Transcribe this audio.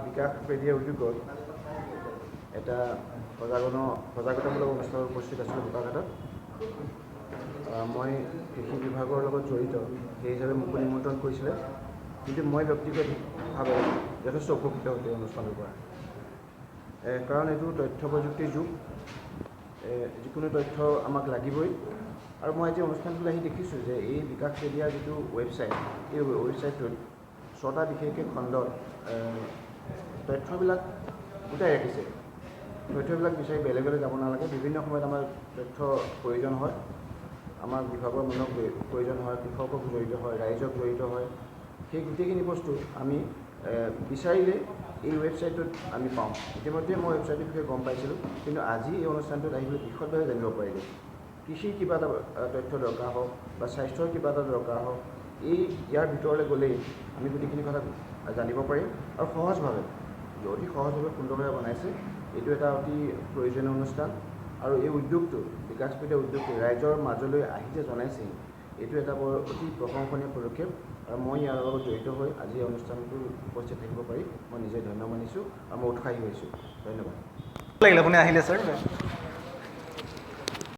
বিকাশপেডিয়া উদ্যোগত এটা সজাগতামূলক অনুষ্ঠানত উপস্থিত আছিলোঁ বোকাখাতত। মই কৃষি বিভাগৰ লগত জড়িত, সেই হিচাপে মোকো নিমন্ত্ৰণ কৰিছিলে, কিন্তু মই ব্যক্তিগতভাৱে যথেষ্ট উপকৃত হৈছোঁ অনুষ্ঠানৰ পৰা। কাৰণ এইটো তথ্য প্ৰযুক্তিৰ যুগ, যিকোনো তথ্য আমাক লাগিবই। আৰু মই আজি অনুষ্ঠানটোলৈ আহি দেখিছোঁ যে এই বিকাশপেডিয়াৰ যিটো ৱেবছাইট, এই ৱেবছাইটটোত 6টা বিশেষকৈ খণ্ডত তথ্যবিলাক গোটাই ৰাখিছে। তথ্যবিলাক বিচাৰি বেলেগলৈ যাব নালাগে। বিভিন্ন সময়ত আমাৰ তথ্য প্ৰয়োজন হয়, আমাৰ বিভাগৰ মানুহক প্ৰয়োজন হয়, কৃষকক জড়িত হয়, ৰাইজক জড়িত হয়। সেই গোটেইখিনি বস্তু আমি বিচাৰিলে এই ৱেবছাইটটোত আমি পাওঁ। ইতিমধ্যে মই ৱেবছাইটটোৰ বিষয়ে গম পাইছিলোঁ, কিন্তু আজি এই অনুষ্ঠানটোত আহিবলৈ বিশদভাৱে জানিব পাৰিলোঁ। কৃষিৰ কিবা এটা তথ্য দৰকাৰ হওক বা স্বাস্থ্যৰ কিবা এটা দৰকাৰ হওক, ইয়াৰ ভিতৰলৈ গ'লেই আমি গোটেইখিনি কথা জানিব পাৰিম। আৰু সহজভাৱে, অতি সহজভাৱে সুন্দৰভাৱে বনাইছে। এইটো এটা অতি প্ৰয়োজনীয় অনুষ্ঠান। আৰু এই উদ্যোগটো, বিকাশপেডিয়া উদ্যোগটো ৰাইজৰ মাজলৈ আহি যে জনাইছে, এইটো এটা বৰ অতি প্ৰশংসনীয় পদক্ষেপ। আৰু মই ইয়াৰ লগত জড়িত হৈ আজি এই অনুষ্ঠানটোত উপস্থিত থাকিব পাৰি মই নিজে ধন্য মানিছোঁ আৰু মই উৎসাহী হৈছোঁ। ধন্যবাদ। লাগিল আপুনি আহিলে ছাৰ।